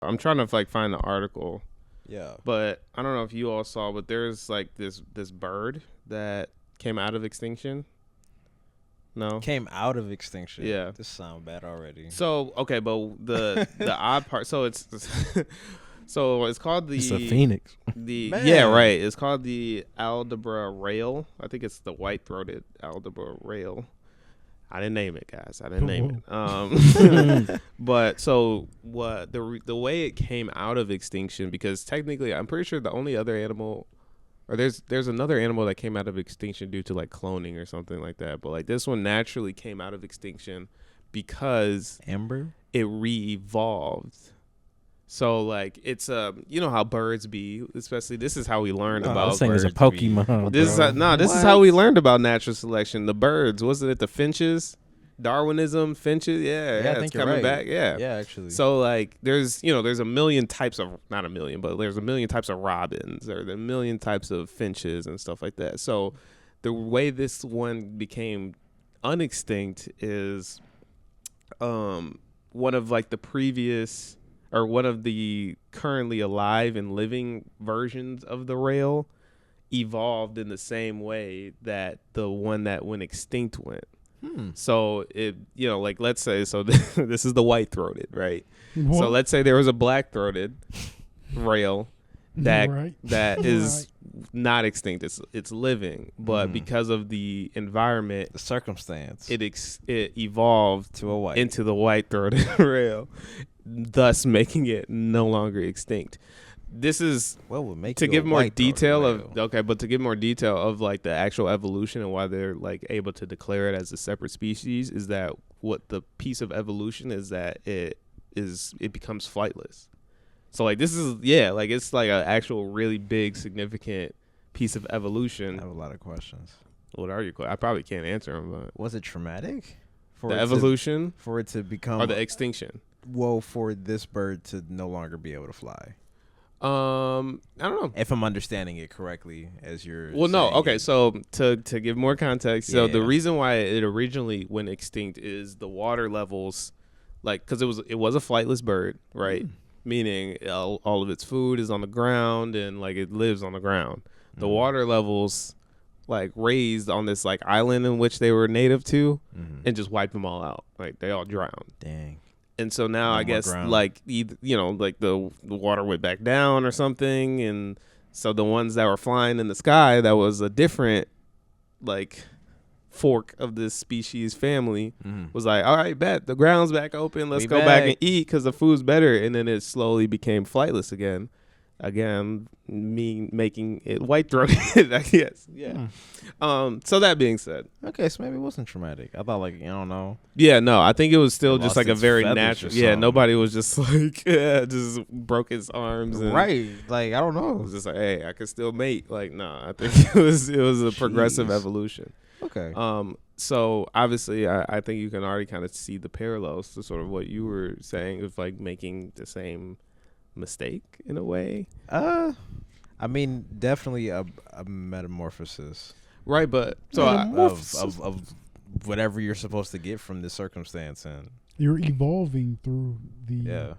I'm trying to like find the article. Yeah. But I don't know if you all saw, but there's like this bird that came out of extinction. No. Came out of extinction. Yeah. This sound bad already. So okay, but the odd part. So it's so it's called the. It's a phoenix. Yeah, right. It's called the Aldabra rail. I think it's the white-throated Aldabra rail. I didn't name it, guys. I didn't name it. But so what the way it came out of extinction, because technically I'm pretty sure the only other animal, or there's another animal that came out of extinction due to like cloning or something like that. But like this one naturally came out of extinction because Amber? it re-evolved. So like it's you know how birds be, especially this is how we learned about This thing is a birds. Pokemon. This is how we learned about natural selection. The birds, wasn't it the finches? Darwinism, finches, yeah, I it's think you're coming right. back, yeah. Yeah, actually. So like there's a million types of, not a million, but there's a million types of robins, or a million types of finches and stuff like that. So the way this one became unextinct is one of like the previous, or one of the currently alive and living versions of the rail evolved in the same way that the one that went extinct went. So it, like let's say, so this is the white-throated, right? What? So let's say there was a black-throated rail that Right. that is not extinct. It's living, but because of the environment, the circumstance. it evolved to a white. into the white-throated rail, thus making it no longer extinct. This is what would make to you give a more white detail rail? but to give more detail of like the actual evolution and why they're like able to declare it as a separate species, is that what the piece of evolution is, that it becomes flightless. So like this is like it's like an actual really big significant piece of evolution. I have a lot of questions. What are your questions? I probably can't answer them, but Was it traumatic? the evolution for it to become or the extinction? Well, for this bird to no longer be able to fly. I don't know. If I'm understanding it correctly, as you're Well, no. saying Okay, it. so to give more context, so the Yeah. reason why it originally went extinct is the water levels, like, because it was a flightless bird, right? Meaning all of its food is on the ground and like it lives on the ground. The water levels like raised on this like island in which they were native to, and just wiped them all out. Like they all drowned. Dang. And so now No I more guess ground. like either, like the water went back down or something, and so the ones that were flying in the sky, that was a different like fork of this species family, was like, all right, bet the ground's back open, let's We go back and back. eat because the food's better. And then it slowly became flightless again, me making it white-throated, I guess. Yeah. So that being said, Okay, so maybe it wasn't traumatic. I thought like I don't know. yeah, no, I think it was still It just lost like a its very feathers natural. or Yeah, something. nobody was just like, just broke his arms. And Right. Like I don't It know. was just like, hey, I could still mate. Like, no, I think it was a progressive Jeez. evolution. Okay. So obviously, I think you can already kind of see the parallels to sort of what you were saying of like making the same mistake in a way. I mean, definitely a metamorphosis. Right, but so of whatever you're supposed to get from this circumstance, and You're evolving through the. yeah.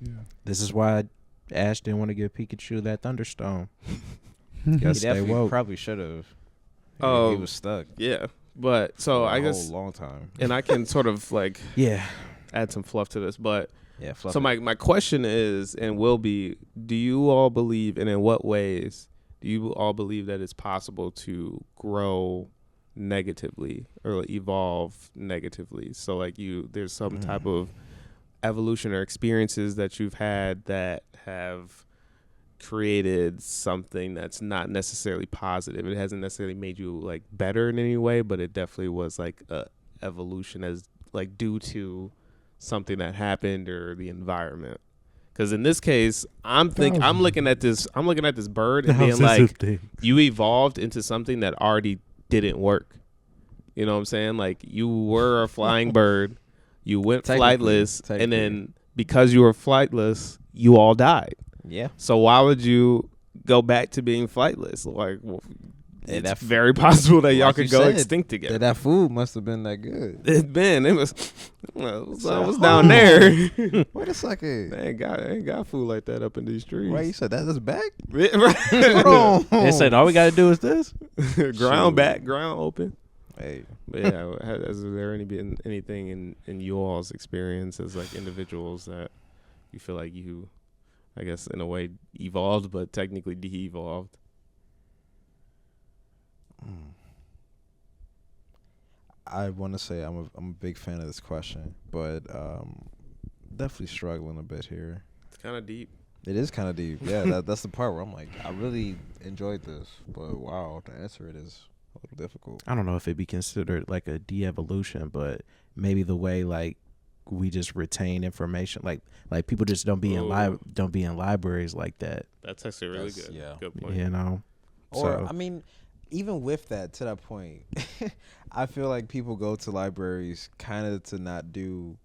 Yeah. This is why Ash didn't want to give Pikachu that Thunderstone. He Gotta stay definitely woke. probably should have. Oh. He was stuck. yeah, but so for I a guess, whole long time. and I can sort of like Yeah. add some fluff to this, but Yeah. so my question is and will be, do you all believe, and in what ways do you all believe that it's possible to grow negatively or evolve negatively? So like there's some type of evolution or experiences that you've had that have created something that's not necessarily positive. It hasn't necessarily made you like better in any way, but it definitely was like a evolution as like due to something that happened or the environment. Because in this case, I'm looking at this bird and being like, you evolved into something that already didn't work. You know what I'm saying? Like you were a flying bird, you went flightless, and then because you were flightless, you all died. Yeah. So why would you go back to being flightless? Like, well, Hey, it's very possible that y'all like could you go said, extinct together. That food must have been that good. It was I was down there. Wait a second. They ain't got food like that up in these trees. Wait, you said that's back? Right. They said all we got to do is this. Ground back, ground open. Hey, But yeah, has there been anything in you all's experience as like individuals that you feel like you, I guess in a way, evolved but technically de-evolved? I want to say I'm a big fan of this question, but definitely struggling a bit here. It's kind of deep. It is kind of deep. Yeah, that's the part where I'm like, I really enjoyed this, but wow, to answer it is a little difficult. I don't know if it'd be considered like a de-evolution, but maybe the way like we just retain information, like people just don't be in libraries like that. That's actually really That's- good. yeah. Good point. You know, Or So- I mean, even with that, to that point, I feel like people go to libraries kind of to not do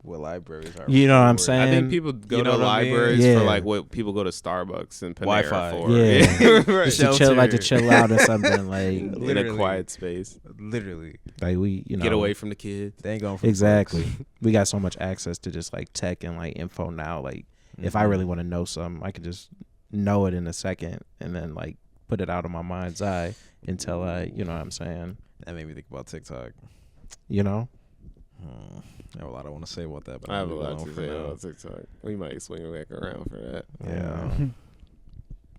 what libraries are. You know what I'm for. saying? I think people go You know to what I mean? libraries Yeah. for like what people go to Starbucks and Panera Wi-Fi. for. Yeah. Right. just to chill, like to chill out or something, like In a Literally. quiet space. Literally, we, you know, Get away from the kids. they ain't going for Exactly. We got so much access to just like tech and like info now. Like if I really want to know something, I could just know it in a second and then like put it out of my mind's eye until I, you know what I'm saying? That made me think about TikTok. You know? I have a lot I want to say about that, but I have a I'm gonna lot leave to it say alone about TikTok. We might swing back around for that. Yeah.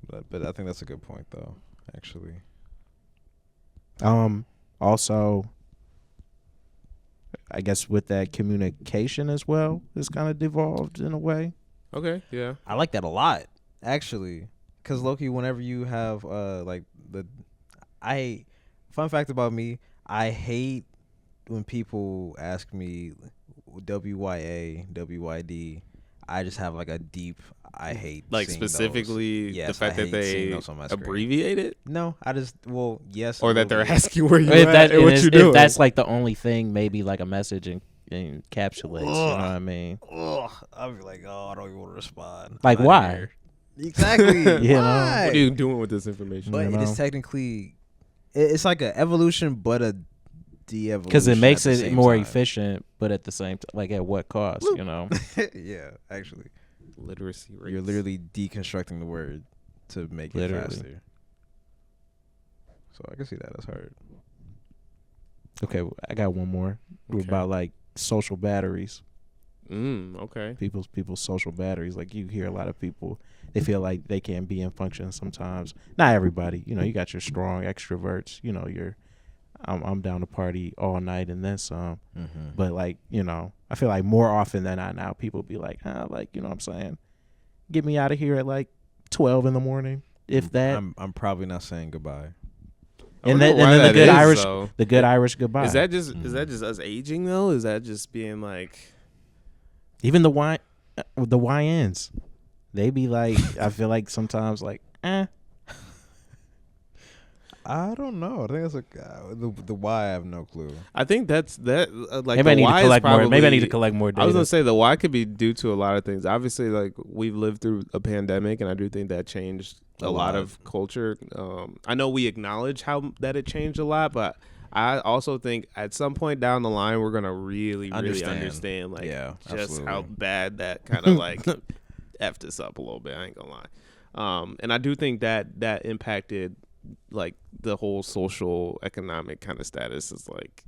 but I think that's a good point, though. Actually, Also, I guess with that communication as well, it's kind of devolved in a way. Okay, yeah. I like that a lot, actually, because Loki, whenever you have fun fact about me, I hate when people ask me WYA, WYD. I just have like a deep I hate Like seeing specifically those. the Yes, fact I that hate seeing they those on my screen. abbreviate it, No, I just yes, or a that they're little bit. asking where you If at that and what is, you're doing. if that's like the only thing, maybe like a message encapsulates. You know what I mean? Ugh, I'll be like, oh, I don't even want to respond. Like, I'm not why? here. Exactly. You know? Why? What are you doing with this information? But You it is know? technically, it's like an evolution, but a de-evolution. Because it makes at the it same more time. efficient, but at the same time, like at what cost? You know? Yeah, actually, Literacy rates. you're literally deconstructing the word to make Literally. it faster. So I can see that. That's hard. Okay, I got one more Okay. about like social batteries. Okay. People's social batteries. Like you hear a lot of people, they feel like they can't be in function sometimes. Not everybody. You know, you got your strong extroverts. You know, I'm down to party all night and then some. But like, you know, I feel like more often than not now, people be like, like, you know what I'm saying? Get me out of here at like 12 in the morning, if that. I'm probably not saying goodbye. And then the good Irish, though. the good Irish goodbye. Is that just us aging though? Is that just being like? Even the YNs, they be like, I feel like sometimes like, I don't know. I think that's the why. I have no clue. I think that's that. Like maybe I the need to why collect is more. Maybe I probably- need to collect more data. I was gonna say the why could be due to a lot of things. Obviously, like we've lived through a pandemic, and I do think that changed a lot of culture. I know we acknowledge how that it changed a lot, but I also think at some point down the line, we're gonna really understand like Yeah, just how absolutely. bad that kind of like effed us up a little bit. I ain't gonna lie. And I do think that impacted like the whole social economic kind of status is like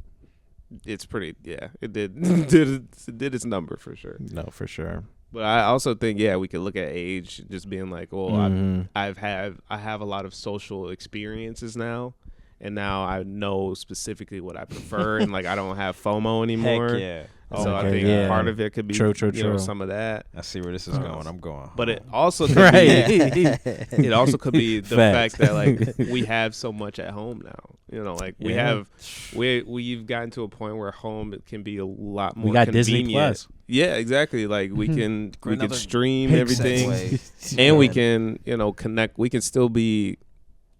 it's pretty it did its number for sure. No, for sure. But I also think we could look at age just being like, well, Mhm. I have a lot of social experiences now, and now I know specifically what I prefer, and like I don't have FOMO anymore. Heck yeah. So I Okay, think yeah. part of it could be True. you know, some of that. I see where this is going. I'm going. But it home. also could Right. be it also could be the Facts. fact that like we have so much at home now. You know, like Yeah. we've gotten to a point where home can be a lot more We got convenient. Disney Plus. Yeah, exactly. Like we can Another stream big everything segue. and we can, connect. We can still be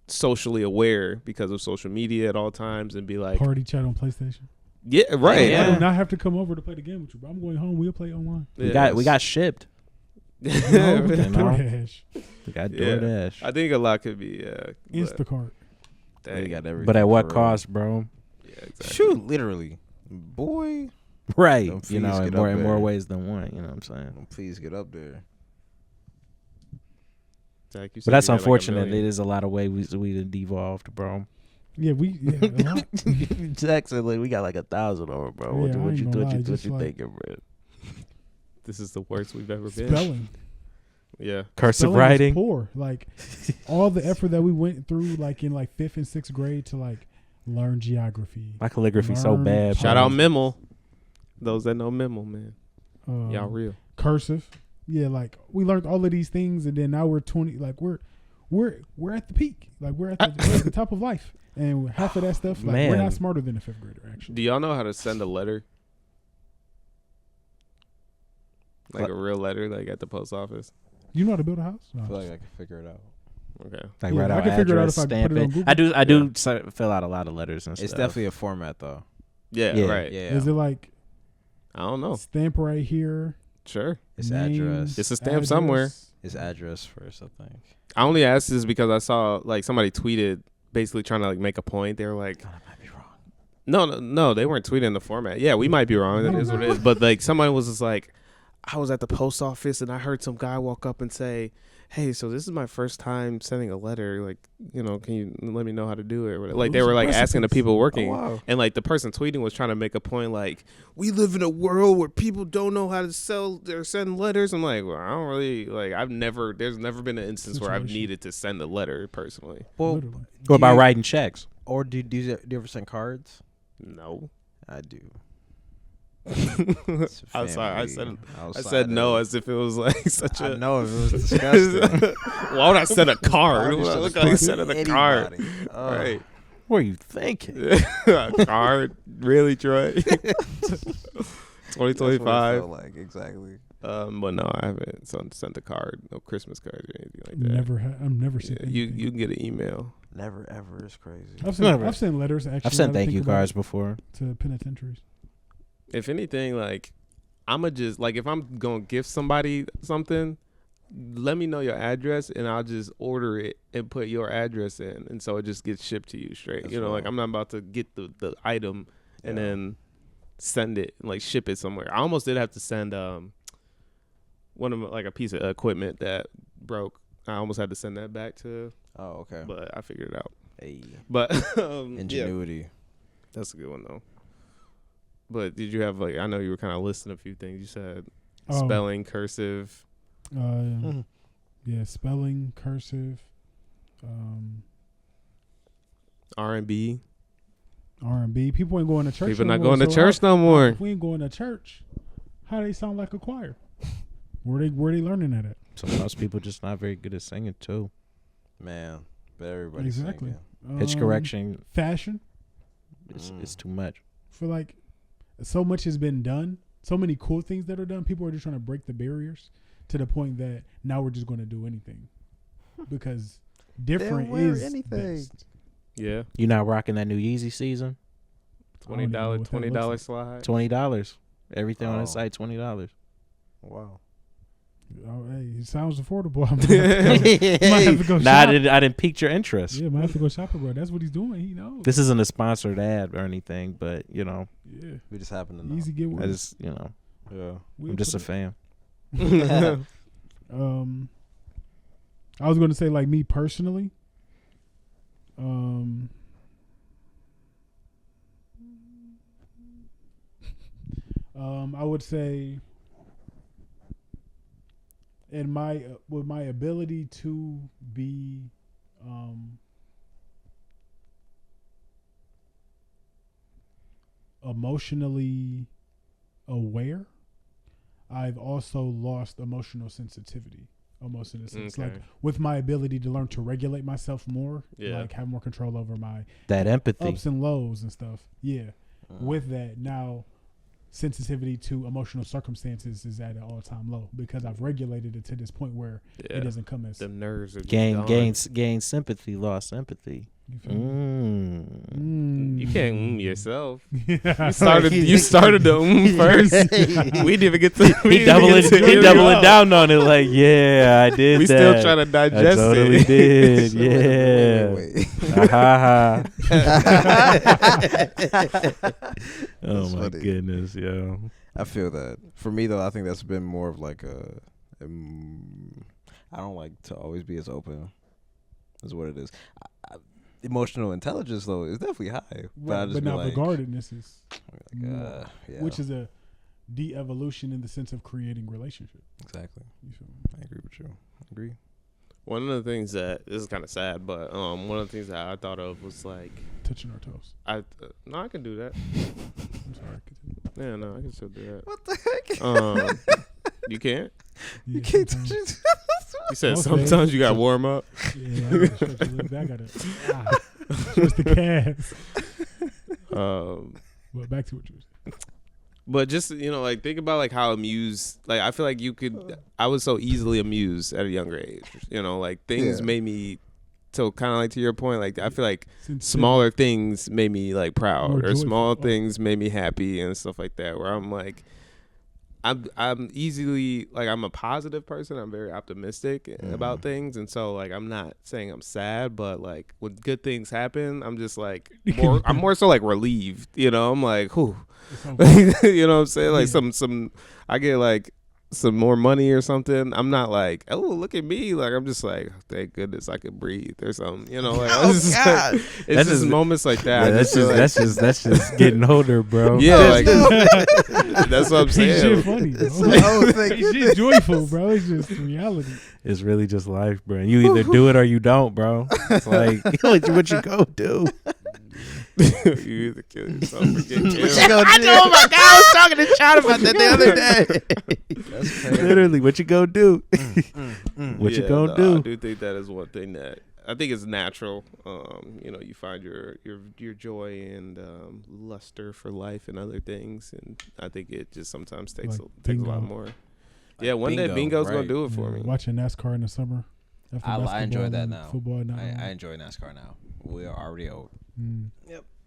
socially aware because of social media at all times and be like, Party chat on PlayStation. yeah, right. I Yeah. do not have to come over to play the game with you, bro. I'm going home. We'll play online. We got shipped. No, we got You know? DoorDash, We got Yeah. DoorDash. I think a lot could be, but Instacart. Really got everything. But at what for real. cost, bro? Yeah, exactly. Shoot, literally, boy. Right. Them You know, fees in get more up in more there. ways than one. You know what I'm saying? Please get up there. Zach, you said But that's you had like a unfortunate. million. it is a lot of ways we devolved, bro. Yeah, a lot. Jackson, like, we got like 1,000 over, bro. Yeah, I ain't gonna lie, just like- thinking, bro? This is the worst we've ever been. Spelling. Yeah. Cursive Spelling is writing. poor. Like all the effort that we went through, like in like 5th and 6th grade, to like learn geography. My calligraphy so Learn bad. Shout bro. out Mimel. Those that know Mimel, man. Y'all real. Cursive. Yeah, like we learned all of these things, and then now we're 20. Like we're at the peak. Like we're at the top of life, and half of that stuff, like we're Man. not smarter than a 5th grader. Actually, Do y'all know how to send a letter? Like a real letter, like at the post office? you know how to build a house? No. I feel like I can figure it out. Okay. Like Yeah, write I out can figure it out address, if I put stamp it on it. Google. I do fill out a lot of letters and It's stuff. definitely a format though. Yeah, Yeah. right. Yeah, Is it like I don't know. stamp right here? Sure. it's name, address. It's a stamp somewhere. It's address first, I think. I only asked this because I saw like somebody tweeted basically trying to like make a point. They were like, God, I might be wrong. no, they weren't tweeting the format. Yeah, we might be wrong. That is what it is. But like somebody was just like, I was at the post office and I heard some guy walk up and say, "Hey, so this is my first time sending a letter. Like, you know, can you let me know how to do it?" Or whatever. Like they Who's were the like asking the recipes? people working, wow. and like the person tweeting was trying to make a point like, we live in a world where people don't know how to send letters. I'm like, well, I don't really like. There's never been an instance where I've Situation. needed to send a letter personally. Well, Literally. What about you- writing checks? Or do you ever send cards? No. I do. I'm sorry. I said Outside no of- as if it was like such I a. know it was disgusting. Why would I send a card? Why would you Look send how you a sending card a to card. anybody? Right. What are you thinking? A card? Really, Troy? That's what it 2025. felt like, exactly. But no, I haven't sent a card, no Christmas cards or anything like that. I've never sent. Yeah, you anything. can get an email. Never ever is crazy. I've sent letters. Actually, I've sent now that I thank you think about cards it, before. to penitentiaries. If anything, like I'ma just like if I'm gonna gift somebody something, let me know your address and I'll just order it and put your address in, and so it just gets shipped to you straight. That's You know, like wild. I'm not about to get the item and Yeah. then send it and like ship it somewhere. I almost did have to send one of my, like a piece of equipment that broke. I almost had to send that back to, Oh, okay. but I figured it out. Hey, But yeah, ingenuity. that's a good one though. But did you have like I know you were kind of listing a few things. You said Oh. spelling, cursive. Yeah, spelling, cursive, R&B. R&B. People ain't going to church. People no not more, going to so church no more. If we ain't going to church, how they sound like a choir? Where they learning that at? So most people just not very good at singing too. Man, but everybody's Exactly. singing. Pitch correction Fashion. is too much. For like, so much has been done. So many cool things that are done. People are just trying to break the barriers to the point that now we're just going to do anything because different wear is anything. best. Yeah, You not rocking that new Yeezy season? I don't even know what that $20 looks slide. $20. Everything on Oh. the site $20. Wow. Oh, hey, it sounds affordable. I might have to go Nah, I shop. didn't pique your interest. Yeah, might have to go shopping, bro. That's what he's doing. He knows. This isn't a sponsored ad or anything, but you know, Yeah, We just happen to know. easy get I with. just Yeah. I'm just a fan. I was going to say like me personally. I would say in my with my ability to be emotionally aware, I've also lost emotional sensitivity. Almost in a sense, like with my ability to learn to regulate myself more, Yeah. like have more control over my That empathy. ups and lows and stuff. Yeah. With that, now sensitivity to emotional circumstances is at an all-time low because I've regulated it to this point where Yeah. it doesn't come as The nerves are just Gain gone. gain sympathy, lost empathy. You feel me? You can't yourself. Yeah. You started the first. We didn't even get to. He doubling down on it like, yeah, I did We that. still trying to digest I totally it. did. Yeah. Wait. Oh That's my funny. goodness, yo. I feel that. For me though, I think that's been more of like I don't like to always be as open as what it is. Emotional intelligence though is definitely high, but I just But be now like, regardedness is, yeah, which is a de-evolution in the sense of creating relationship. exactly. You feel me? I agree with you. I agree. One of the things that this is kind of sad, but one of the things that I thought of was like, Touching our toes. no, I can do that. I'm sorry. Continue. Yeah, no, I can still do that. What the heck? You can't. Yeah, You can't touch sometimes. it. You said Okay. sometimes you got to warm up. Yeah, I gotta stretch a little bit. I gotta stretch the calves. But back to what you were saying. But just, like, think about, like, how amused, like, I feel like I was so easily amused at a younger age, like, things Yeah. made me, so kind of like to your point, like, I feel like Since smaller things made me, like, proud, More or joyful. small things made me happy and stuff like that, where I'm, like, I'm easily, like, I'm a positive person. I'm very optimistic about things. And so, like, I'm not saying I'm sad, but, like, when good things happen, I'm just, like, I'm more so, like, relieved, I'm like, whew. You know what I'm saying? Like, some I get, like, some more money or something. I'm not like, oh, look at me. Like, I'm just like, thank goodness I can breathe or something, like, God. it's That's just just- moments like that. Yeah, I just feel like- that's just getting older, bro. yeah, like, that's what I'm Ain't saying. shit funny, bro. Oh, thank Ain't shit joyful, bro. It's just reality. It's really just life, bro. You either do it or you don't, bro. It's like what you go do. You either kill yourself or get killed. I know, my God, I was talking to Chad about that the other day. That's crazy. Literally, what you go do? What you gonna I do? do think that is one thing that I think is natural. You find your joy and luster for life and other things, and I think it just sometimes takes Like takes a lot bingo. more. Yeah, one day bingo, bingo's gonna right. do it for me. Watching NASCAR in the summer. After I enjoy basketball that and now. Football now. I enjoy NASCAR now. We are already old. Mm. Yep.